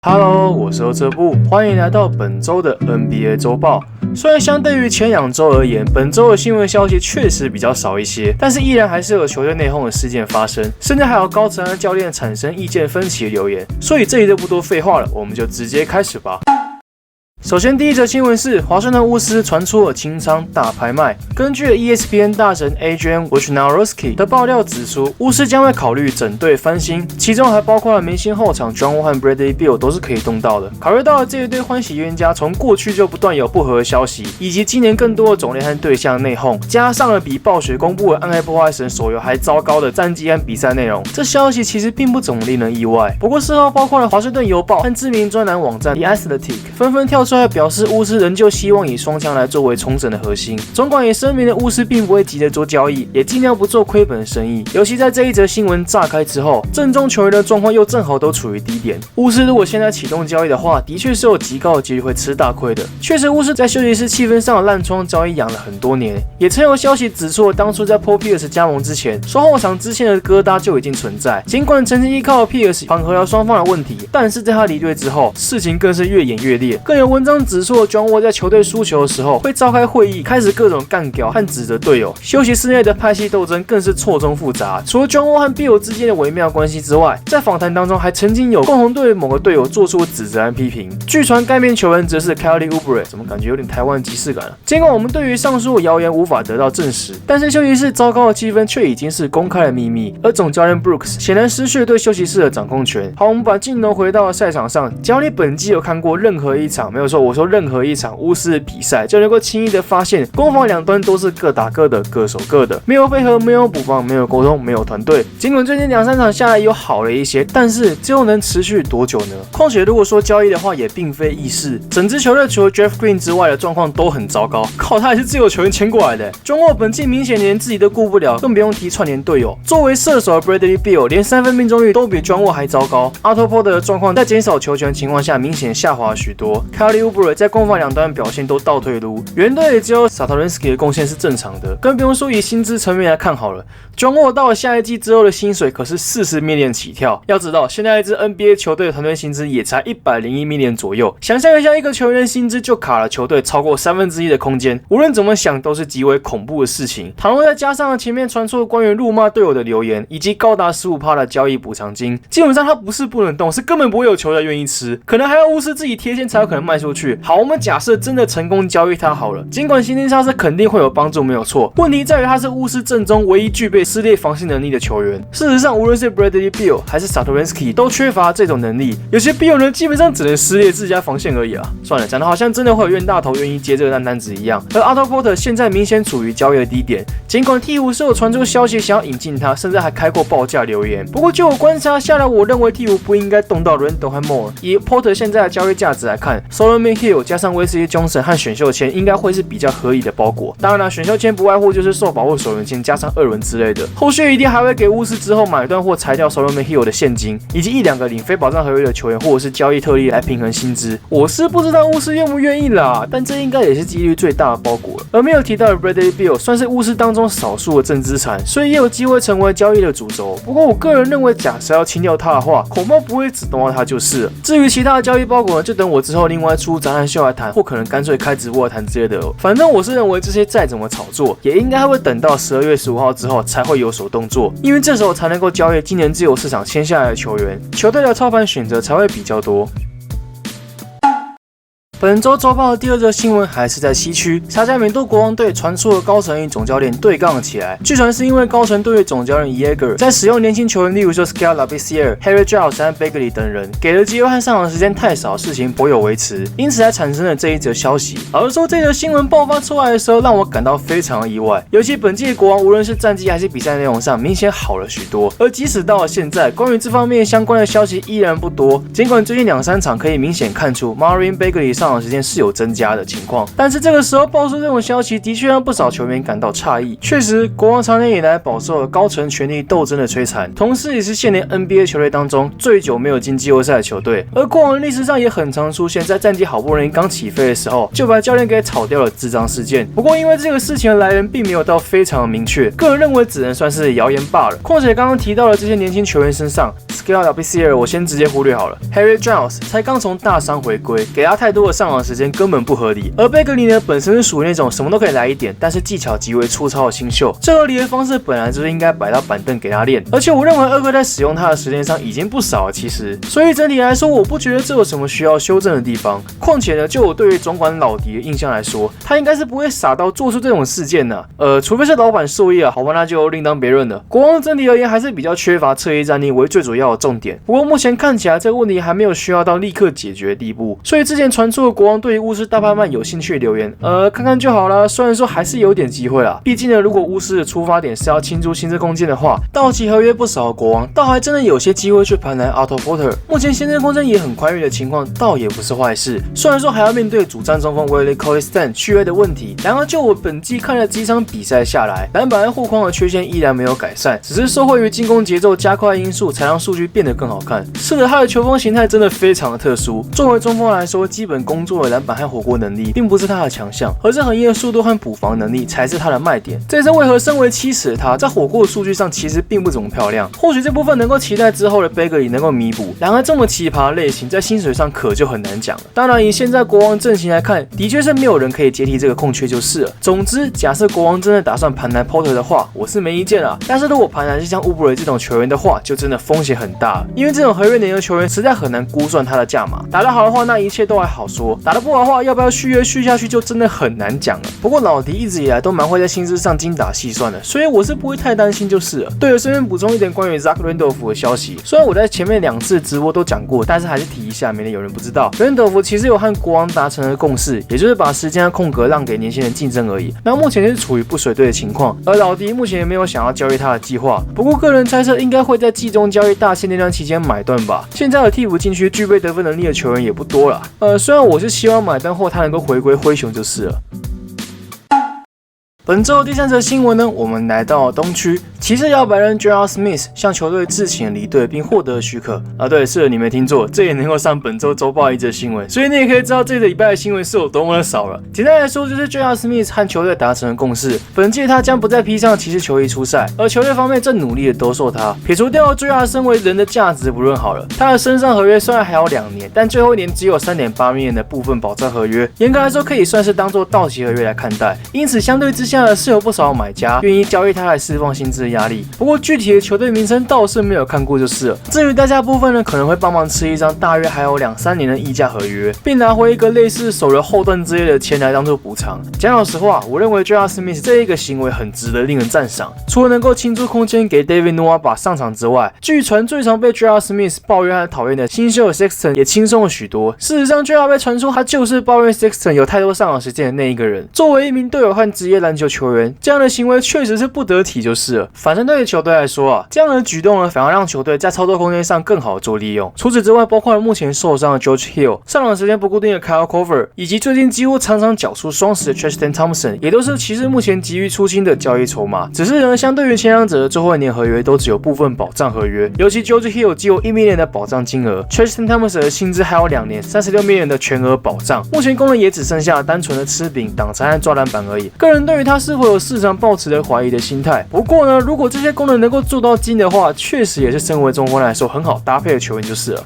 Hello， 我是欧哲布，欢迎来到本周的 NBA 周报。虽然相对于前2周而言，本周的新闻消息确实比较少一些，但是依然还是有球队内讧的事件发生，甚至还有高层和教练产生意见分歧的留言。所以这里就不多废话了，我们就直接开始吧。首先，第一则新闻是华盛顿巫师传出了清仓大拍卖。根据 ESPN 大神 Adrian Wojnarowski 的爆料指出，巫师将会考虑整队翻新，其中还包括了明星后场 John Wall 和 Bradley Beal 都是可以动到的。考虑到了这一对欢喜冤家从过去就不断有不和的消息，以及今年更多的种类和对象内讧，加上了比暴雪公布的《暗黑破坏神》手游还糟糕的战绩和比赛内容，这消息其实并不怎么令人意外。不过事后包括了华盛顿邮报和知名专栏网站 The Athletic 纷纷跳出来表示，巫师仍旧希望以双枪来作为重整的核心。总管也声明了，巫师并不会急着做交易，也尽量不做亏本的生意。尤其在这一则新闻炸开之后，阵中球员的状况又正好都处于低点。巫师如果现在启动交易的话，的确是有极高的几率会吃大亏的。确实，巫师在休息室气氛上的烂疮交易养了很多年，也曾有消息指出，当初在 Paul Pierce 加盟之前，双后场支线的疙瘩就已经存在。尽管曾经依靠 Pierce 缓和了双方的问题，但是在他离队之后，事情更是越演越烈。更有文章指出，John Wall 在球队输球的时候会召开会议，开始各种干屌和指责队友。休息室内的派系斗争更是错综复杂。除了 John Wall 和 Beal 之间的微妙关系之外，在访谈当中还曾经有共同对某个队友做出指责和批评。据传该名球员则是 Kelly Oubre， 怎么感觉有点台湾即视感啊？尽管我们对于上述的谣言无法得到证实，但是休息室糟糕的气氛却已经是公开的秘密。而总教练 Brooks 显然失去了对休息室的掌控权。好，我们把镜头回到赛场上，只要你本季有看过任何一场，没有错，我说任何一场巫师的比赛，就能够轻易的发现，攻防两端都是各打各的，各守各的，没有配合，没有补防，没有沟通，没有团队。尽管最近2-3场下来有好了一些，但是最后能持续多久呢？况且如果说交易的话，也并非易事。整支球队除了 Jeff Green 之外的状况都很糟糕，靠，他也是自由球员签过来的。John Wall 本季明显连自己都顾不了，更不用提串联队友。作为射手的 Bradley Beal 连3分命中率都比 John Wall 还糟糕。Otto Porter 的状况在减少球权的情况下明显下滑许多。Kelly Oubre 在攻防两端表现都倒退路，原队也只有 Satoransky 的贡献是正常的，更不用说以薪资层面来看好了。John Wall 到了下一季之后的薪水可是40 million 起跳，要知道现在一支 NBA 球队的团队薪资也才101 million 左右，想象一下，一个球员的薪资就卡了球队超过1/3的空间，无论怎么想都是极为恐怖的事情。倘若再加上前面传出的关于辱骂队友的留言，以及高达 15% 的交易补偿金，基本上他不是不能动，是根本不会有球队愿意吃，可能还要巫师自己贴现才有可能卖出去。好，我们假设真的成功交易他好了，尽管薪金差是肯定会有帮助，没有错，问题在于他是巫师阵中唯一具备撕裂防性能力的球员。事实上，无论是 Bradley Beal 还是 Satoransky 都缺乏这种能力，有些 Beal 呢基本上只能撕裂自家防线而已啊。算了，讲的好像真的会有冤大头愿意接这个烂单子一样。而 Otto Porter 现在明显处于交易的低点，尽管鹈鹕是有传出消息想要引进他，甚至还开过报价留言。不过就我观察下来，我认为鹈鹕不应该动到 Randle 和 Moore。以 Porter 现在的交易价值来看， Solomon Hill 加上Wesley Johnson 和选秀签应该会是比较合理的包裹。当然了，选秀签不外乎就是受保护首轮签加上2轮之类的，后续一定还会给巫师之后买断或裁掉 Solomon Hill 的现金，以及1-2个领非保障合约的球员或者是交易特例来平衡薪资。我是不知道巫师愿不愿意啦，但这应该也是几率最大的包裹了。而没有提到的 Bradley Beal 算是巫师当中少数的正资产，所以也有机会成为交易的主轴。不过我个人认为，假设要清掉他的话，恐怕不会只动到他就是了。至于其他的交易包裹呢，就等我之后另外出杂谈秀来谈，或可能干脆开直播来谈之类的。反正我是认为这些再怎么炒作，也应该会等到12月15号之后才会有所动作，因为这时候才能够交易今年自由市场签下来的球员，球队的操盘选择才会比较多。本周周报的第2则新闻还是在西区，沙加缅度国王队传出了高层与总教练对杠起来。据传是因为高层对于总教练 Yeager 在使用年轻球员，例如说 Scott Labissiere、Harry Giles 和 Bagley 等人，给的机会和上场时间太少，事情颇有维持，因此才产生了这一则消息。而说这则新闻爆发出来的时候，让我感到非常的意外，尤其本季的国王无论是战绩还是比赛内容上，明显好了许多。而即使到了现在，关于这方面相关的消息依然不多。尽管最近2-3场可以明显看出 Marvin Bagley 上场时间是有增加的情况。但是这个时候爆出这种消息，的确让不少球员感到诧异。确实，国王长年以来饱受了高层权力斗争的摧残，同时也是现年 NBA 球队当中最久没有进季后赛的球队。而国王历史上也很常出现在战绩好不容易刚起飞的时候，就把教练给炒掉了智障事件。不过因为这个事情的来源并没有到非常明确，个人认为只能算是谣言罢了。况且刚刚提到的这些年轻球员身上 ，Scale WBCL 我先直接忽略好了。Harry Giles 才刚从大伤回归，给他太多的上场时间根本不合理。而贝格里呢，本身是属于那种什么都可以来一点，但是技巧极为粗糙的新秀。这合理的方式本来就是应该摆到板凳给他练。而且我认为二哥在使用他的时间上已经不少了，其实。所以整体来说，我不觉得这有什么需要修正的地方。况且呢，就我对于总管老迪的印象来说，他应该是不会傻到做出这种事件的。除非是老板授意啊，好吧，那就另当别论了。国王整体而言还是比较缺乏侧翼战力为最主要的重点。不过目前看起来这个问题还没有需要到立刻解决的地步。所以之前传出的国王对于巫师大拍卖有兴趣留言，看看就好了。虽然说还是有点机会啦，毕竟呢，如果巫师的出发点是要清出薪资空间的话，到期合约不少的国王，倒还真的有些机会去盘来 Otto Porter。目前薪资空间也很宽裕的情况，倒也不是坏事。虽然说还要面对主战中锋 Willie Cauley-Stein 续约的问题，然而就我本季看了几场比赛下来，篮板和护框的缺陷依然没有改善，只是受惠于进攻节奏加快因素，才让数据变得更好看。是的，他的球风形态真的非常的特殊。作为中锋来说，基本工作的篮板和火锅能力并不是他的强项，而是横移的速度和补防能力才是他的卖点。这也是为何身为七尺的他，在火锅的数据上其实并不怎么漂亮。或许这部分能够期待之后的贝格里能够弥补。然而这么奇葩的类型，在薪水上可就很难讲了。当然，以现在国王阵型来看，的确是没有人可以接替这个空缺就是了。总之，假设国王真的打算盘来 Porter 的话，我是没意见啦。但是如果盘来是像 Oubre 这种球员的话，就真的风险很大了，因为这种合约年的球员实在很难估算他的价码。打得好的话，那一切都还好说；打得不好的话，要不要续约续下去就真的很难讲了。不过老迪一直以来都蛮会在薪资上精打细算的，所以我是不会太担心就是了。对了，顺便补充一点关于 Zach Randolph 的消息，虽然我在前面2次直播都讲过，但是还是提一下，免得有人不知道。Randolph 其实有和国王达成了共识，也就是把时间和空格让给年轻人竞争而已。那目前是处于不水队的情况，而老迪目前也没有想要交易他的计划。不过个人猜测应该会在季中交易大限那段期间买断吧。现在的替补禁区具备得分能力的球员也不多了。虽然我是希望买断后他能够回归灰熊就是了。本周第3则新闻呢，我们来到东区，骑士摇摆人 J.R. Smith 向球队致请离队，并获得许可。对，是的，你没听错，这也能够上本周周报一则新闻，所以你也可以知道这个礼拜的新闻是有多么的少了。简单来说，就是 J.R. Smith 和球队达成了共识，本季他将不再披上骑士球衣出赛，而球队方面正努力的兜售他。撇除掉 J.R. 身为人的价值不论好了，他的身上合约虽然还有2年，但最后1年只有 3.8 million 的部分保障合约，严格来说可以算是当做到期合约来看待。因此相对之下呢，是有不少买家愿意交易他来释放薪资的压力。不过具体的球队名称倒是没有看过就是了。至于代价部分呢，可能会帮忙吃一张大约还有2-3年的溢价合约，并拿回一个类似首轮后段之类的钱来当做补偿。讲老实话，我认为 J.R. Smith 这一个行为很值得令人赞赏。除了能够清出空间给 David Nwaba 上场之外，据传最常被 J.R. Smith 抱怨和讨厌的新秀 Sexton 也轻松了许多。事实上 J.R. 被传出他就是抱怨 Sexton 有太多上场时间的那一个人。作为一名队友和职业篮球球员，这样的行为确实是不得体就是了。反正对于球队来说啊，这样的举动呢，反而让球队在操作空间上更好做利用。除此之外，包括了目前受伤的 George Hill、上场时间不固定的 Kyle Korver， 以及最近几乎常常缴出双10的 Tristan Thompson， 也都是骑士目前急于出清的交易筹码。只是呢，相对于前2者的最后1年合约都只有部分保障合约，尤其 George Hill 只有1 million 的保障金额 ，Tristan Thompson 的薪资还有2年36 million 的全额保障。目前功能也只剩下单纯的吃饼、挡拆和抓篮板而已。个人对于他是否有市场抱持的怀疑的心态。不过呢，如果这些功能能够做到精的话，确实也是身为中锋来说很好搭配的球员就是了。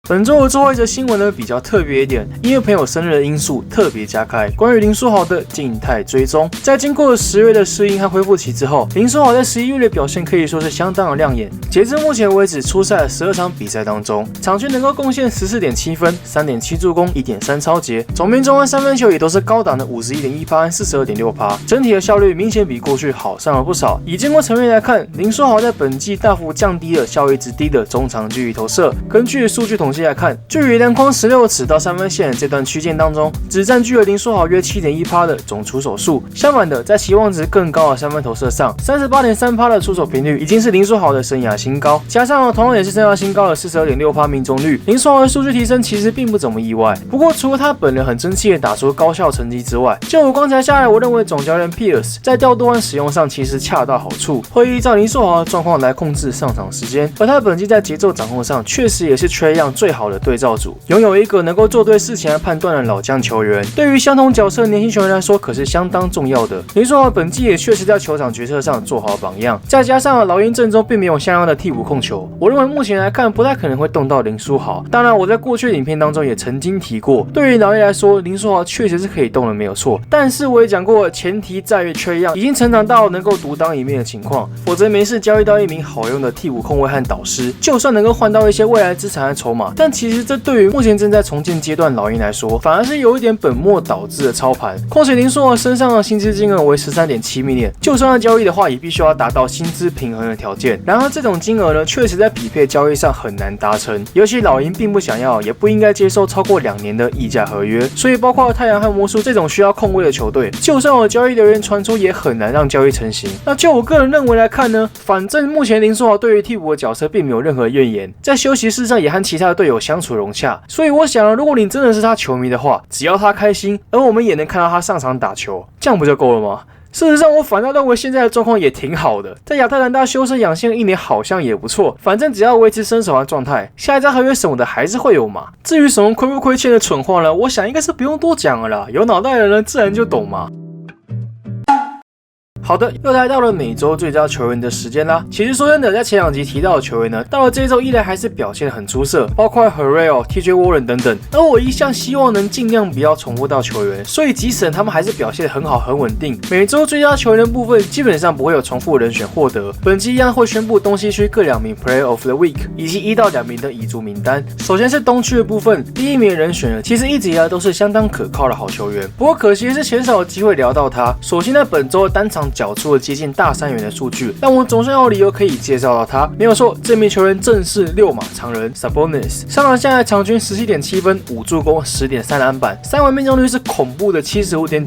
本周的最后一则新闻呢比较特别一点，因为朋友生日的因素特别加开关于林书豪的静态追踪。在经过了10月的适应和恢复期之后，林书豪在11月的表现可以说是相当的亮眼。截至目前为止，出赛了12场比赛当中，场均能够贡献 14.7 分、3.7 助攻、1.3抄截，总命中和三分球也都是高档的 51.1% 和 42.6%， 整体的效率明显比过去好上了不少。以进攻层面来看，林书豪在本季大幅降低了效率值低的中长距离投射。根据数据统计计来看，距离篮筐16尺到3分线的这段区间当中，只占据了林书豪约 7.1% 的总出手数。相反的，在期望值更高的三分投射上， 38.3% 的出手频率已经是林书豪的生涯新高，加上同样也是生涯新高的 42.6% 命中率，林书豪的数据提升其实并不怎么意外。不过除了他本人很争气的打出高效成绩之外，就我观察下来，我认为总教练 Pierce 在调度和使用上其实恰到好处，会依照林书豪的状况来控制上场时间，而他本季在节奏掌控上确实也是Trae Young最好的对照组，拥有一个能够做对事前的判断的老将球员，对于相同角色的年轻球员来说可是相当重要的。林书豪本季也确实在球场决策上做好榜样，再加上老鹰阵中并没有像样的替补控球，我认为目前来看不太可能会动到林书豪。当然，我在过去的影片当中也曾经提过，对于老鹰来说，林书豪确实是可以动的没有错，但是我也讲过，前提在于Trae Young已经成长到能够独当一面的情况，否则没事交易到一名好用的替补控卫和导师，就算能够换到一些未来资产和筹码，但其实这对于目前正在重建阶段老鹰来说，反而是有一点本末倒置的操盘。况且林书豪身上的薪资金额为 13.7 million， 就算要交易的话，也必须要达到薪资平衡的条件。然而这种金额呢，确实在匹配交易上很难达成，尤其老鹰并不想要，也不应该接受超过2年的溢价合约，所以包括太阳和魔术这种需要控卫的球队，就算有交易流言传出，也很难让交易成型。那就我个人认为来看呢，反正目前林书豪对于替补的角色并没有任何怨言，在休息室上也和其他的队友相处融洽，所以我想，如果你真的是他球迷的话，只要他开心，而我们也能看到他上场打球，这样不就够了吗？事实上，我反倒认为现在的状况也挺好的，在亚特兰大修身养性1年好像也不错，反正只要维持身手和状态，下一张合约什么的还是会有嘛。至于什么亏不亏欠的蠢话呢，我想应该是不用多讲了啦，有脑袋的人自然就懂嘛。好的，又来到了每周最佳球员的时间啦。其实说真的，在前2集提到的球员呢，到了这一周依然还是表现得很出色，包括 Harrell、TJ Warren 等等。而我一向希望能尽量不要重复到球员，所以即使他们还是表现得很好、很稳定，每周最佳球员的部分基本上不会有重复人选获得。本期一样会宣布东西区各2名 Player of the Week 以及1到2名的遗珠名单。首先是东区的部分，第1名的人选呢，其实一直以来都是相当可靠的好球员，不过可惜的是鲜少有机会聊到他。所幸在本周的单场缴出了接近大3元的数据，让我总算有理由可以介绍到他。没有错，这名球员正是6码常人 Sabonis， 上场下来场均 17.7 分、5助攻、10.3篮板，3围命中率是恐怖的 75.9%、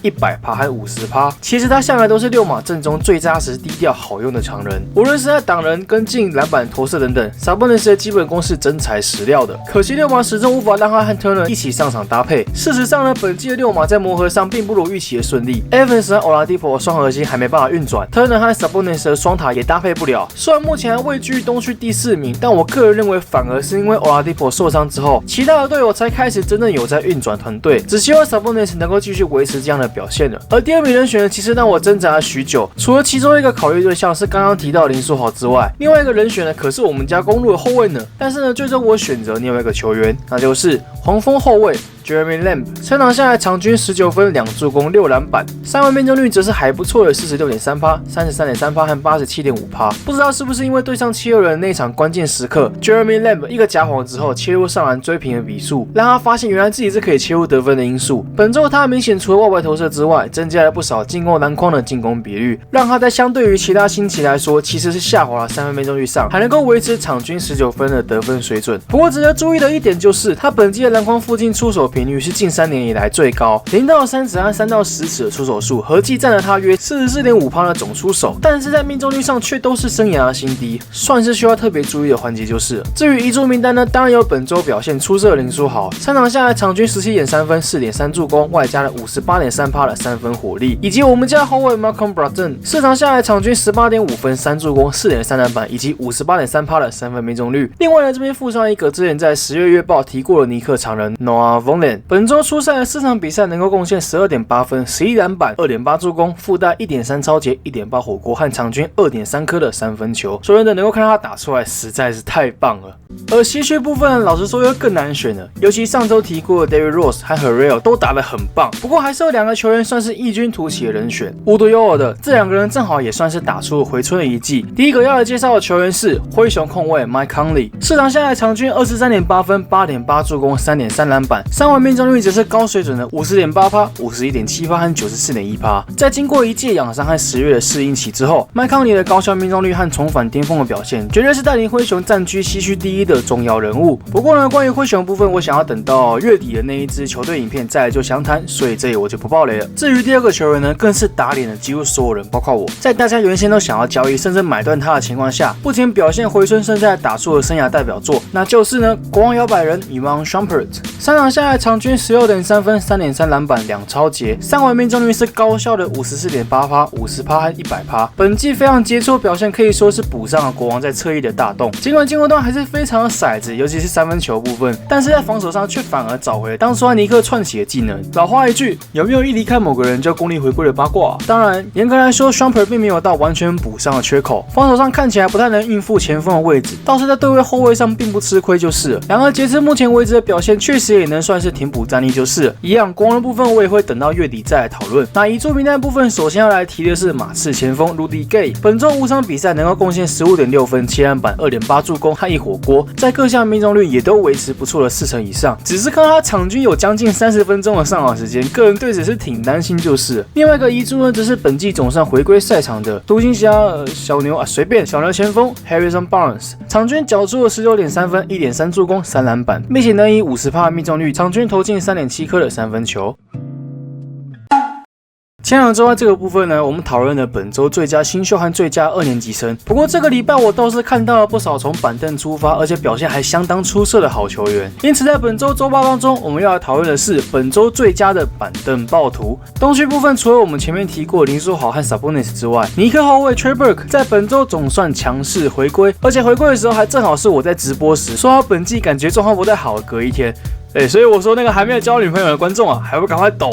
100%和50%。其实他向来都是6码阵中最扎实、低调、好用的常人，无论是在挡人、跟进、篮板、投射等等 ，Sabonis 的基本功是真材实料的。可惜6码始终无法让他和 Turner 一起上场搭配。事实上呢，本季的6码在磨合上并不如预期的顺利 ，Evans 和 Oladipo 的双核心还没办法运转 ，Turner 和 Sabonis 的双塔也搭配不了。虽然目前还位居东区第4名，但我个人认为反而是因为 Oladipo 受伤之后，其他的队友才开始真正有在运转团队。只希望 Sabonis 能够继续维持这样的表现了。而第2名人选呢，其实让我挣扎了许久，除了其中一个考虑对象是刚刚提到的林书豪之外，另外一个人选呢，可是我们家公路的后卫呢。但是呢，最终我选择另外一个球员，那就是黄蜂后卫Jeremy Lamb， 上场下来场均19分、2助攻、6篮板，3围命中率则是还不错的 46.3%、33.3% 和 87.5%。不知道是不是因为对上七六人那场关键时刻 ，Jeremy Lamb 一个假晃之后切入上篮追平了比数，让他发现原来自己是可以切入得分的因素。本周他明显除了外投射之外，增加了不少进攻篮筐的进攻比率，让他在相对于其他星期来说，其实是下滑了3分命中率上，还能够维持场均19分的得分水准。不过值得注意的一点就是，他本季的篮筐附近出手频率是近3年以来最高，0到3尺和3到10尺的出手数合计占了他约 44.5% 的总出手，但是在命中率上却都是生涯的新低，算是需要特别注意的环节就是了。至于遗珠名单呢，当然有本周表现出色的林书豪，上场下来场均 17.3 分、4.3 助攻，外加了 58.3% 的3分火力，以及我们家后卫 Malcolm Brogdon 上场下来场均 18.5 分、3助攻、4.3 篮板，以及 58.3% 的3分命中率。另外呢，这边附上一个之前在10月月报提过的尼克常人 Noah Vonleh， 本周出赛的4场比赛能够贡献 12.8 分、11篮板、2.8 助攻，附带 1.3 超节、1.8火锅和场均 2.3 颗的3分球。说真的，能够看到他打出来实在是太棒了。而西区部分老实说又更难选了，尤其上周提过的 David Rose 和 Harrell 都打得很棒，不过还是有2个球员算是异军突起的人选。无独有偶的，这2个人正好也算是打出了回春的一季。第一个要来介绍的球员是灰熊控卫 Mike Conley， 4场下来场均 23.8 分、8.8 助攻、3.3 篮板，3位命中率则是高水准的 50.8%、51.7% 和 94.1%。在经过一届养伤和10月的适应期之后，麦康尼的高效命中率和重返巅峰的表现，绝对是带领灰熊占据西区第一的重要人物。不过呢，关于灰熊部分，我想要等到月底的那一支球队影片再来就详谈，所以这里我就不爆雷了。至于第二个球员呢，更是打脸了几乎所有人，包括我。在大家原先都想要交易甚至买断他的情况下，不仅表现回春，甚至还打出了生涯代表作，那就是呢国王摇摆人 Iman Shumpert。3场下来，场均16.3分、3.3篮板、2抄截，3围命中率是高效的 54.8%、50%和100%。本季非常杰出表现，可以说是补上了国王在侧翼的大洞。尽管进攻端还是非常的骰子，尤其是三分球部分，但是在防守上却反而找回了当初和尼克串起的技能。老话一句，有没有一离开某个人就功力回归的八卦？当然，严格来说 ，Shumpert 并没有到完全补上的缺口，防守上看起来不太能应付前锋的位置，倒是在对位后卫上并不吃亏就是了。然而，截至目前为止的表现，确实也能算是填补战力就是了。一样，国王的部分我也会等到月底再来讨论。那遗珠名单的部分，首先要来提的是马刺前锋 Rudy Gay， 本周5场比赛能够贡献15.6分、7篮板、2.8助攻和1火锅，在各项命中率也都维持不错的40%以上。只是看到他场均有将近30分钟的上场时间，个人对此是挺担心就是了。另外一个遗珠呢，则是本季总算回归赛场的独行侠小牛随便小牛前锋 Harrison Barnes， 场均缴出了19.3分、1.3助攻、3篮板，并且能以50%的命中率，场均投进3.7颗的三分球。前2周在这个部分呢，我们讨论了本周最佳新秀和最佳2年级生。不过这个礼拜我倒是看到了不少从板凳出发，而且表现还相当出色的好球员。因此在本周周报当中，我们要来讨论的是本周最佳的板凳暴徒。东区部分除了我们前面提过林书豪和 Sabonis 之外，尼克后卫 Trey Burke 在本周总算强势回归，而且回归的时候还正好是我在直播时说他本季感觉状况不太好的隔一天。所以我说那个还没有交女朋友的观众啊，还不赶快抖！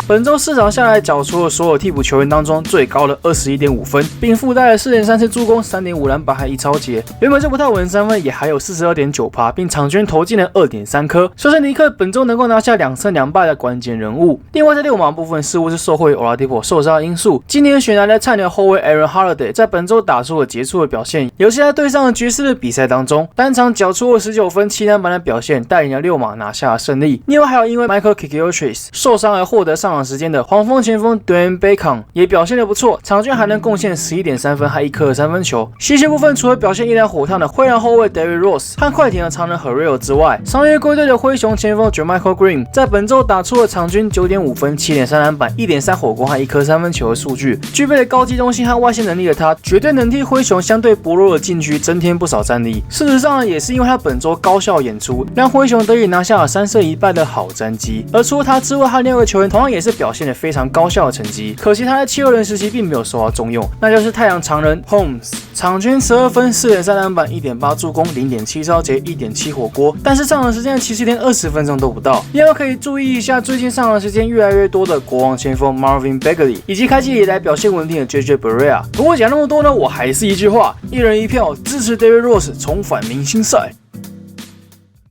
本周4场下来，缴出了所有替补球员当中最高的21.5分，并附带了4.3次助攻、3.5篮板和1抄截。原本就不太稳三分，也还有42.9%，并场均投进了2.3颗。所以尼克本周能够拿下2胜2败的关键人物。另外在6码部分，似乎是受惠 Oladipo 受伤的因素，今年选来的菜鸟后卫 Aaron Holiday 在本周打出了杰出的表现，尤其在对上了爵士的比赛当中，单场缴出了19分、7篮板的表现，带领了6码拿下了胜利。另外还有因为 Michael Kikiotris 受伤而获得上场时间的黄蜂前锋 Dwayne Bacon 也表现得不错，场均还能贡献11.3分和1颗三分球。西区部分除了表现依然火烫的灰狼后卫 Derrick Rose 和快艇的常人 Harrell 之外，上月归队的灰熊前锋 JaMychal Green 在本周打出了场均 9.5分、7.3篮板、1.3火锅和1颗三分球的数据。具备了高机动性和外线能力的他，绝对能替灰熊相对薄弱的禁区增添不少战力。事实上也是因为他本周高效演出，让灰熊得以拿下了3胜1败的好战绩。而除了他之外，还有另外一个球员同样也是表现得非常高效的成绩，可惜他在7-6人时期并没有受到重用，那就是太阳常人 Holmes， 场均12分、4.3篮板、1.8助攻、0.7抄截、1.7火锅，但是上场时间其实连20分钟都不到。另外可以注意一下最近上场时间越来越多的国王前锋 Marvin Bagley， 以及开季以来表现稳定的 JJ Barea。不过讲那么多呢，我还是一句话，一人一票支持 Derrick Rose 重返明星赛。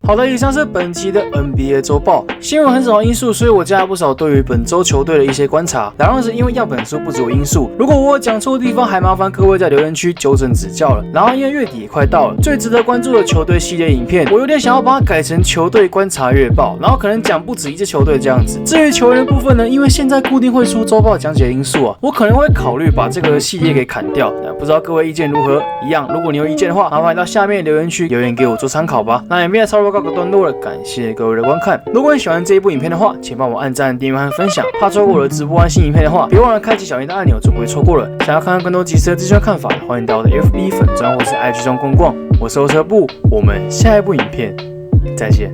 好的，以上是本期的 NBA 周报。新闻很少因素，所以我加了不少对于本周球队的一些观察。然后是因为样本数不足因素，如果我有讲错的地方，还麻烦各位在留言区纠正指教了。然后因为月底也快到了，最值得关注的球队系列影片，我有点想要把它改成球队观察月报，然后可能讲不止一支球队这样子。至于球员的部分呢，因为现在固定会出周报讲解因素啊，我可能会考虑把这个系列给砍掉。不知道各位意见如何？一样，如果你有意见的话，麻烦到下面留言区留言给我做参考吧。那影片差不多告个段落了，感谢各位的观看。如果你喜欢这一部影片的话，请帮我按赞、订阅和分享。怕错过我的直播和新影片的话，别忘了开启小铃铛按钮，就不会错过了。想要看看更多即时的资讯看法，欢迎到我的 FB 粉专或是 IG 中逛逛。我是欧车布，我们下一部影片再见。